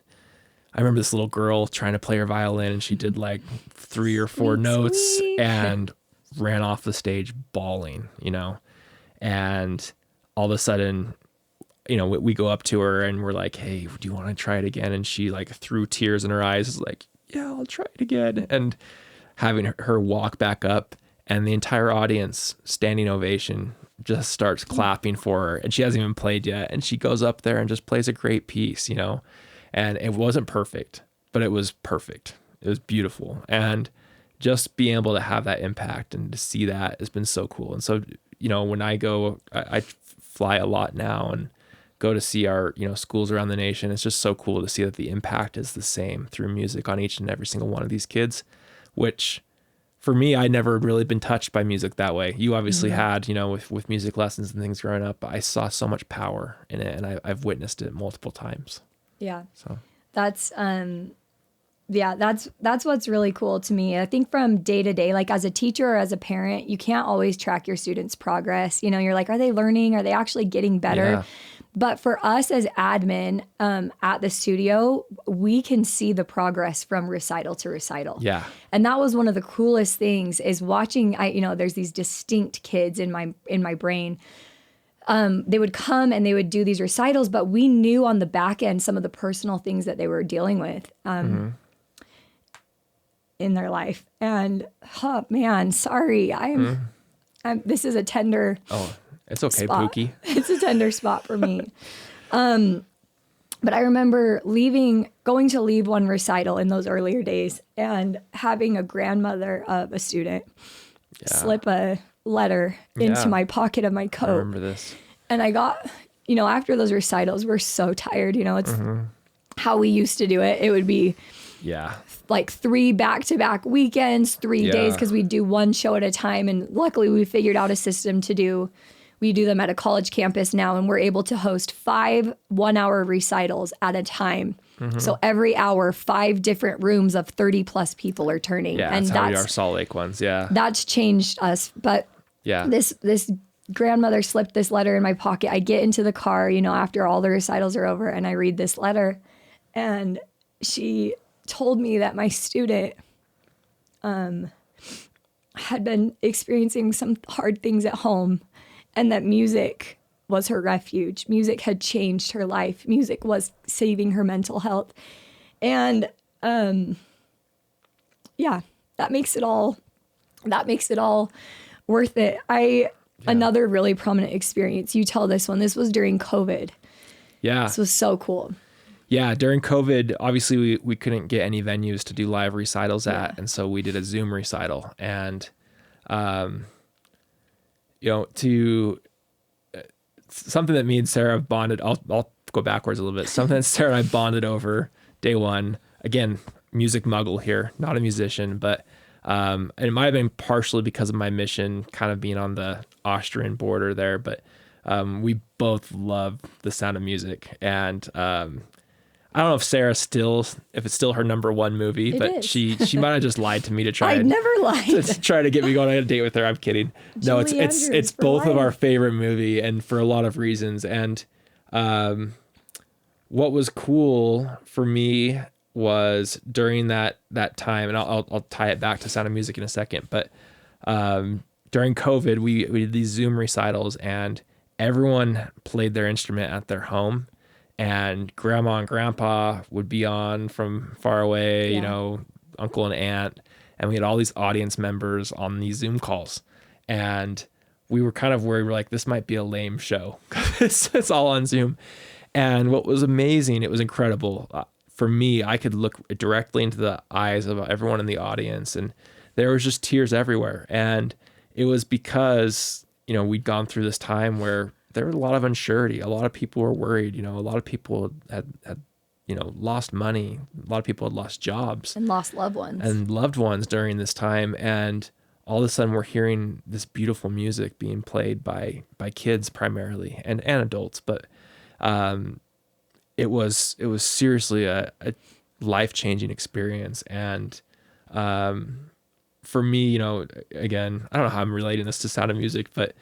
I remember this little girl trying to play her violin, and she did like 3 or 4 notes and ran off the stage bawling, you know, and all of a sudden, you know, we go up to her and we're like, hey, do you want to try it again? And she like threw tears in her eyes, is like, yeah, I'll try it again. And having her walk back up, and the entire audience, standing ovation, just starts clapping for her. And she hasn't even played yet. And she goes up there and just plays a great piece, you know. And it wasn't perfect, but it was perfect. It was beautiful. And just being able to have that impact and to see that has been so cool. And so, you know, when I go, I fly a lot now and go to see our, you know, schools around the nation. It's just so cool to see that the impact is the same through music on each and every single one of these kids, which for me, I'd never really been touched by music that way. You obviously had, you know, with music lessons and things growing up, but I saw so much power in it, and I've witnessed it multiple times. Yeah. So that's what's really cool to me. I think from day to day, like as a teacher or as a parent, you can't always track your students' progress. You know, you're like, are they learning? Are they actually getting better? Yeah. But for us as admin at the studio, we can see the progress from recital to recital. Yeah. And that was one of the coolest things is watching, there's these distinct kids in my brain. They would come and they would do these recitals, but we knew on the back end some of the personal things that they were dealing with in their life. And, oh man, sorry. This is a tender it's okay, spot. Pookie. It's a tender spot for me. But I remember going to leave one recital in those earlier days and having a grandmother of a student slip a letter into my pocket of my coat. I remember this. And I got, after those recitals, we're so tired. It's how we used to do it. It would be like 3 back-to-back weekends, 3 days, because we'd do one show at a time. And luckily we figured out a system to do. we do them at a college campus now, and we're able to host 5 1-hour recitals at a time. So every hour, 5 different rooms of 30 plus people are turning. Yeah, and that's how we do our Salt Lake ones. Yeah. That's changed us. But Yeah. this grandmother slipped this letter in my pocket. I get into the car, you know, after all the recitals are over, and I read this letter, and she told me that my student had been experiencing some hard things at home, and that music was her refuge. Music had changed her life. Music was saving her mental health. And yeah, that makes it all worth it. Another really prominent experience. You tell this one. This was during COVID. Yeah. This was so cool. Yeah, during COVID, obviously we couldn't get any venues to do live recitals at, and so we did a Zoom recital. And, you know, something that me and Sarah have bonded, I'll go backwards a little bit. Something that Sarah and I bonded over day one. Again, music muggle here, not a musician, but it might have been partially because of my mission, kind of being on the Austrian border there, but we both love the sound of music. And I don't know if it's still her number one movie, but she might have just lied to me to try. I never lied. To try to get me going on a date with her. I'm kidding. No, it's both of our favorite movie, and for a lot of reasons. And what was cool for me was during that time, and I'll tie it back to Sound of Music in a second, but during COVID, we did these Zoom recitals, and everyone played their instrument at their home. And grandma and grandpa would be on from far away, you know, uncle and aunt. And we had all these audience members on these Zoom calls. And we were kind of worried. We're like, this might be a lame show. It's all on Zoom. And what was amazing, it was incredible. For me, I could look directly into the eyes of everyone in the audience. And there was just tears everywhere. And it was because, you know, we'd gone through this time where there was a lot of uncertainty. A lot of people were worried. You know, a lot of people had you know, lost money. A lot of people had lost jobs. And lost loved ones. During this time. And all of a sudden we're hearing this beautiful music being played by kids primarily and adults. But it was seriously a life-changing experience. And for me, you know, again, I don't know how I'm relating this to Sound of Music, but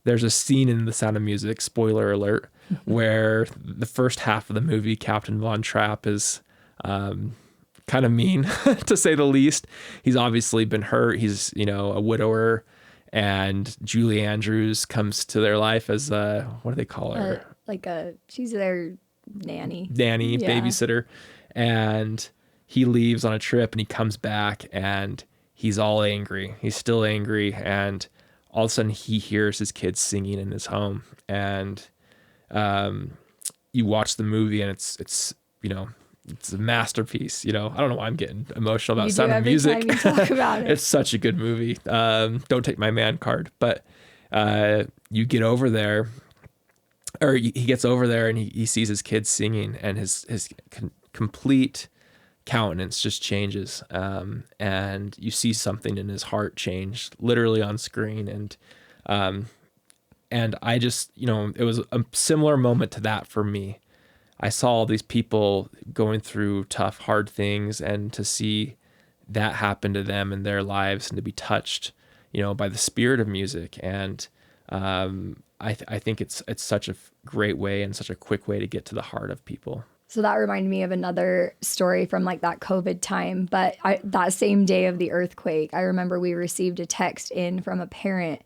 there's a scene in The Sound of Music, spoiler alert, where the first half of the movie, Captain Von Trapp is kind of mean, to say the least. He's obviously been hurt. He's, you know, a widower, and Julie Andrews comes to their life as what do they call her? She's their nanny, babysitter. And he leaves on a trip, and he comes back, and he's all angry. He's still angry, and all of a sudden he hears his kids singing in his home. And you watch the movie, and it's you know, it's a masterpiece. You know, I don't know why I'm getting emotional about Sound of Music. You talk about it. It's such a good movie. Don't take my man card. But you get over there, or he gets over there, and he sees his kids singing, and his complete countenance just changes, and you see something in his heart change literally on screen. And I just, you know, it was a similar moment to that for me. I saw all these people going through tough, hard things, and to see that happen to them in their lives, and to be touched, you know, by the spirit of music. And I think it's such a great way and such a quick way to get to the heart of people. So that reminded me of another story from like that COVID time. But that same day of the earthquake, I remember we received a text in from a parent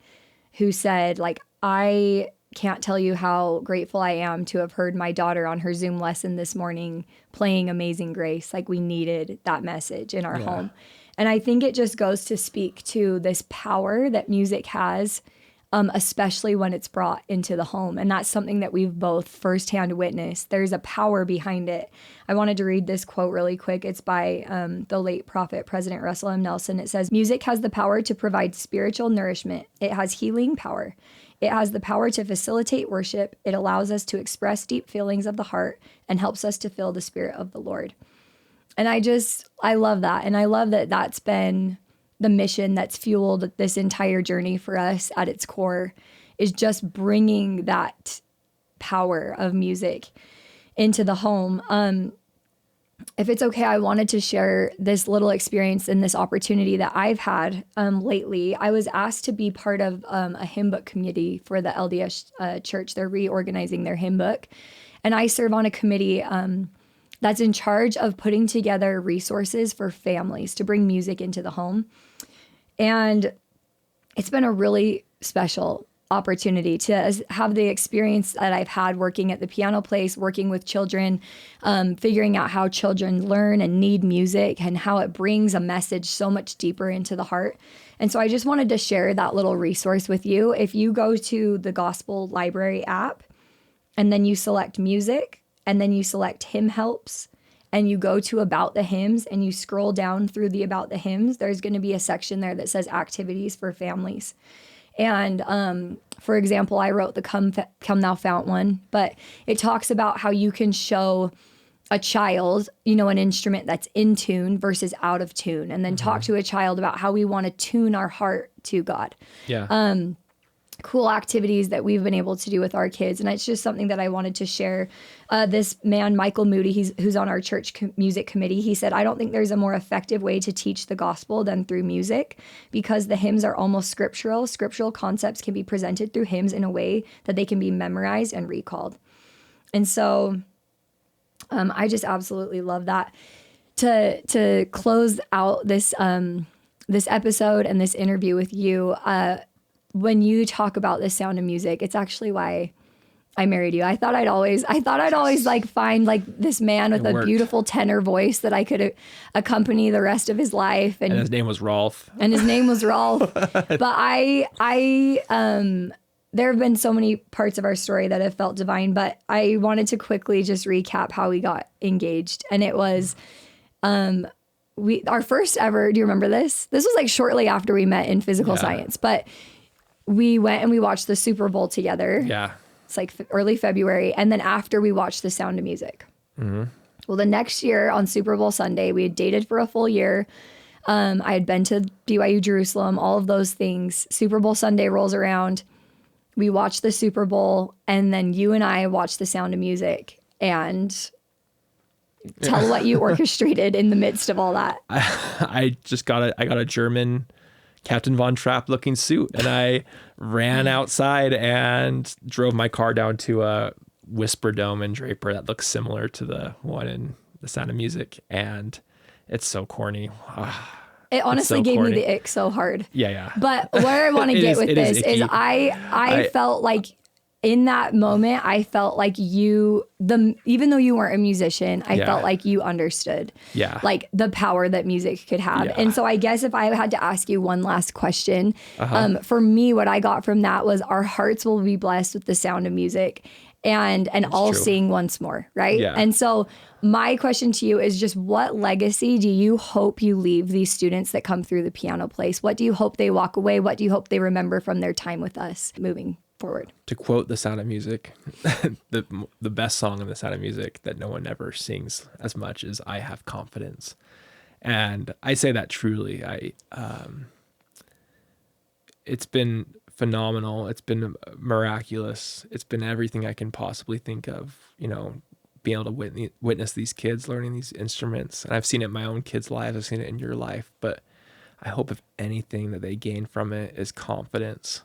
who said, like, I can't tell you how grateful I am to have heard my daughter on her Zoom lesson this morning playing Amazing Grace. Like, we needed that message in our home. And I think it just goes to speak to this power that music has, especially when it's brought into the home. And that's something that we've both firsthand witnessed. There's a power behind it. I wanted to read this quote really quick. It's by the late prophet, President Russell M. Nelson. It says, "Music has the power to provide spiritual nourishment. It has healing power. It has the power to facilitate worship. It allows us to express deep feelings of the heart and helps us to feel the Spirit of the Lord." And I love that. And I love that that's been the mission that's fueled this entire journey for us at its core, is just bringing that power of music into the home. If it's okay, I wanted to share this little experience and this opportunity that I've had lately. I was asked to be part of a hymn book committee for the LDS church. They're reorganizing their hymn book. And I serve on a committee that's in charge of putting together resources for families to bring music into the home. And it's been a really special opportunity to have the experience that I've had working at the piano place, working with children, figuring out how children learn and need music and how it brings a message so much deeper into the heart. And so I just wanted to share that little resource with you. If you go to the Gospel Library app and then you select music and then you select hymn helps and you go to about the hymns and you scroll down through the about the hymns, there's going to be a section there that says activities for families. And for example, I wrote the Come Thou Fount one, but it talks about how you can show a child, an instrument that's in tune versus out of tune, and then talk to a child about how we want to tune our heart to God. Yeah. Cool activities that we've been able to do with our kids. And it's just something that I wanted to share. This man, Michael Moody, who's on our church music committee, he said, I don't think there's a more effective way to teach the gospel than through music, because the hymns are almost scriptural. Scriptural concepts can be presented through hymns in a way that they can be memorized and recalled. And so I just absolutely love that. To close out this episode and this interview with you, when you talk about the sound of music, it's actually why I married you. I thought I'd always like find like this man with a beautiful tenor voice that I could accompany the rest of his life. And his name was Rolf. But there have been so many parts of our story that have felt divine, but I wanted to quickly just recap how we got engaged. And it was, our first ever, do you remember this? This was like shortly after we met in physical science, but we went and we watched the Super Bowl together. Yeah. It's like early February. And then after we watched The Sound of Music. Mm-hmm. Well, the next year on Super Bowl Sunday, we had dated for a full year. I had been to BYU Jerusalem, all of those things. Super Bowl Sunday rolls around. We watched the Super Bowl, and then you and I watched The Sound of Music. And tell what you orchestrated in the midst of all that. I got a German Captain Von Trapp looking suit, and I ran outside and drove my car down to a Whisper Dome in Draper that looks similar to the one in The Sound of Music, and it's so corny. It honestly gave me the ick so hard. Yeah. But where I want to get with this is I felt like in that moment, I felt like even though you weren't a musician, I felt like you understood like the power that music could have. And so I guess if I had to ask you one last question, for me, what I got from that was our hearts will be blessed with the sound of music, and I'll sing once more. Right. Yeah. And so my question to you is just, what legacy do you hope you leave these students that come through the piano place? What do you hope they walk away? What do you hope they remember from their time with us moving forward? To quote The Sound of Music, the best song in The Sound of Music that no one ever sings as much is I Have Confidence. And I say that truly. It's been phenomenal. It's been miraculous. It's been everything I can possibly think of, being able to witness these kids learning these instruments. And I've seen it in my own kids' lives. I've seen it in your life. But I hope if anything that they gain from it is confidence,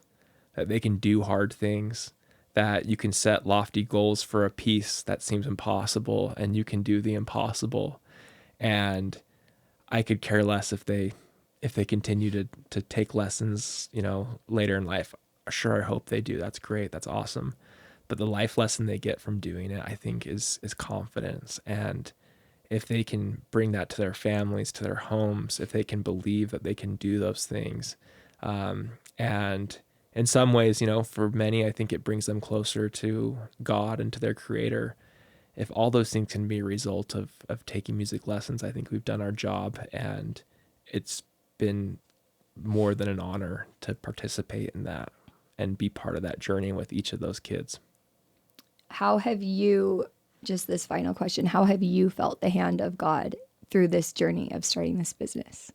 that they can do hard things, that you can set lofty goals for a piece that seems impossible, and you can do the impossible. And I could care less if they continue to take lessons, later in life. Sure, I hope they do. That's great. That's awesome. But the life lesson they get from doing it, I think, is confidence. And if they can bring that to their families, to their homes, if they can believe that they can do those things, and in some ways, for many, I think it brings them closer to God and to their Creator. If all those things can be a result of taking music lessons, I think we've done our job, and it's been more than an honor to participate in that and be part of that journey with each of those kids. How have you, just this final question, how have you felt the hand of God through this journey of starting this business?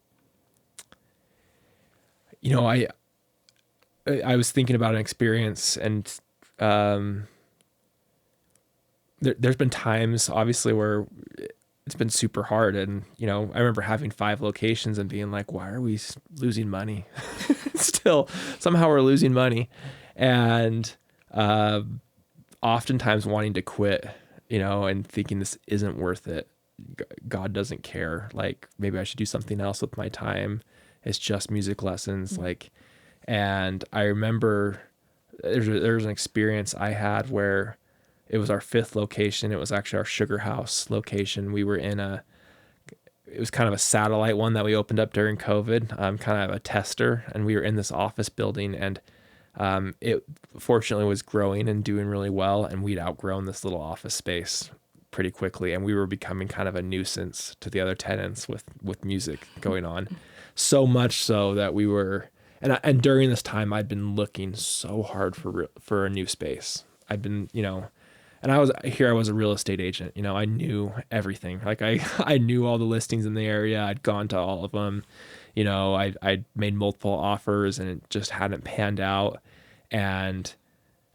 I was thinking about an experience, and there's been times obviously where it's been super hard. And, I remember having 5 locations and being like, why are we losing money? Still, somehow we're losing money. And oftentimes wanting to quit, and thinking this isn't worth it. God doesn't care. Like, maybe I should do something else with my time. It's just music lessons. Mm-hmm. And I remember there's an experience I had where it was our 5th location. It was actually our Sugar House location. We were it was kind of a satellite one that we opened up during COVID, kind of a tester. And we were in this office building, and it fortunately was growing and doing really well. And we'd outgrown this little office space pretty quickly. And we were becoming kind of a nuisance to the other tenants with music going on. So much so that we were, and during this time, I'd been looking so hard for a new space. I'd been, and I was a real estate agent. I knew everything. Like I knew all the listings in the area. I'd gone to all of them. I'd made multiple offers, and it just hadn't panned out. And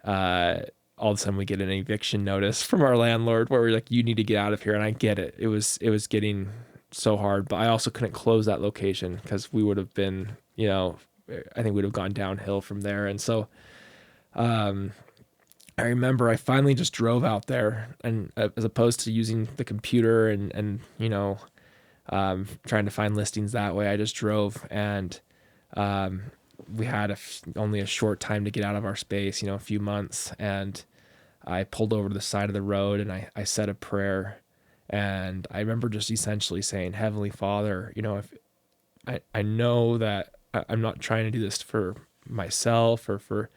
all of a sudden we get an eviction notice from our landlord where we're like, you need to get out of here. And I get it. It was getting so hard, but I also couldn't close that location because we would have been, I think we'd have gone downhill from there. And so, I remember I finally just drove out there, and as opposed to using the computer and trying to find listings that way, I just drove. And we had only a short time to get out of our space, a few months. And I pulled over to the side of the road, and I said a prayer. And I remember just essentially saying, Heavenly Father, if I know that I'm not trying to do this for myself or for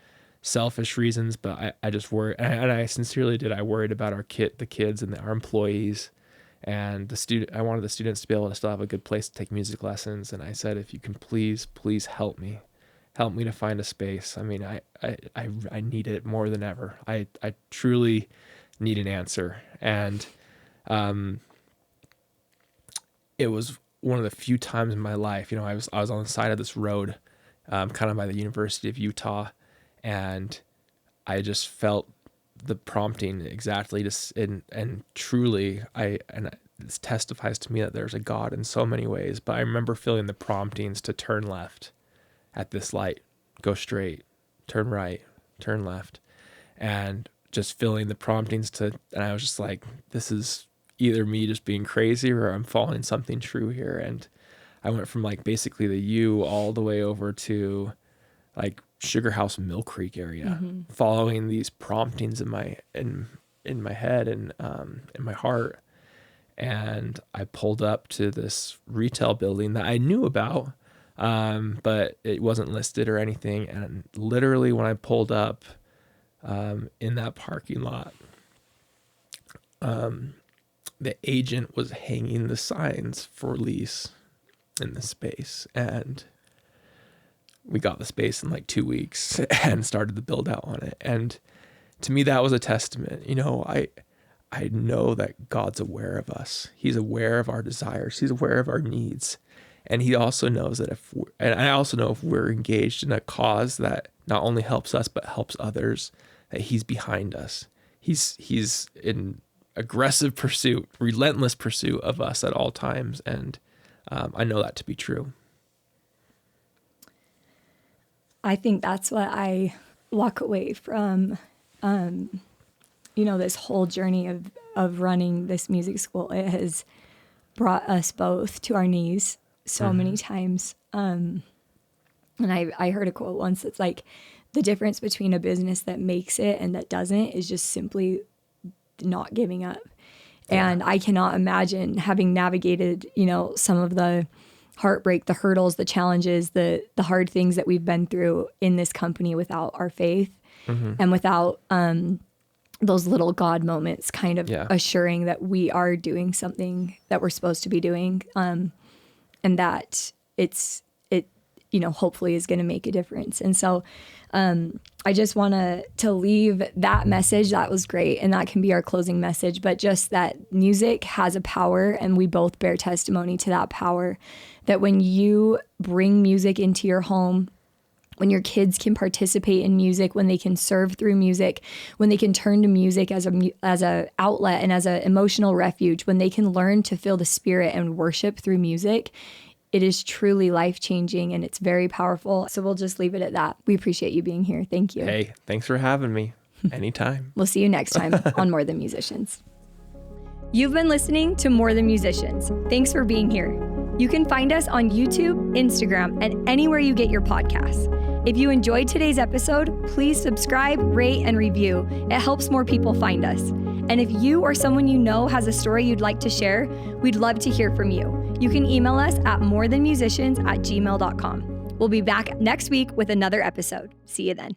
selfish reasons, but I just worry, and I sincerely did. I worried about the kids and our employees, and I wanted the students to be able to still have a good place to take music lessons. And I said, if you can please help me to find a space. I mean, I need it more than ever. I truly need an answer. And it was one of the few times in my life, I was on the side of this road, kind of by the University of Utah. And I just felt the prompting exactly, and truly, this testifies to me that there's a God in so many ways. But I remember feeling the promptings to turn left at this light, go straight, turn right, turn left, and just feeling the promptings and I was just like, this is either me just being crazy or I'm following something true here. And I went from basically the U all the way over to Sugar House, Mill Creek area, mm-hmm. following these promptings in my head and in my heart. And I pulled up to this retail building that I knew about, but it wasn't listed or anything. And literally when I pulled up in that parking lot, the agent was hanging the signs for lease in the space. And we got the space in 2 weeks and started the build out on it. And to me, that was a testament. I know that God's aware of us. He's aware of our desires. He's aware of our needs. And he also knows that and I also know if we're engaged in a cause that not only helps us, but helps others, that he's behind us. He's in aggressive pursuit, relentless pursuit of us at all times. And I know that to be true. I think that's what I walk away from, this whole journey of running this music school. It has brought us both to our knees so mm-hmm. many times. And I heard a quote once that's the difference between a business that makes it and that doesn't is just simply not giving up. Yeah. And I cannot imagine having navigated, some of the heartbreak, the hurdles, the challenges, the hard things that we've been through in this company without our faith mm-hmm. and without those little God moments kind of assuring that we are doing something that we're supposed to be doing, and that it hopefully is going to make a difference. And so I just want to leave that message. That was great. And that can be our closing message, but just that music has a power, and we both bear testimony to that power, that when you bring music into your home, when your kids can participate in music, when they can serve through music, when they can turn to music as a outlet and as an emotional refuge, when they can learn to feel the Spirit and worship through music, it is truly life-changing and it's very powerful. So we'll just leave it at that. We appreciate you being here. Thank you. Hey, thanks for having me. Anytime. We'll see you next time on More Than Musicians. You've been listening to More Than Musicians. Thanks for being here. You can find us on YouTube, Instagram, and anywhere you get your podcasts. If you enjoyed today's episode, please subscribe, rate, and review. It helps more people find us. And if you or someone you know has a story you'd like to share, we'd love to hear from you. You can email us at morethanmusicians@gmail.com. We'll be back next week with another episode. See you then.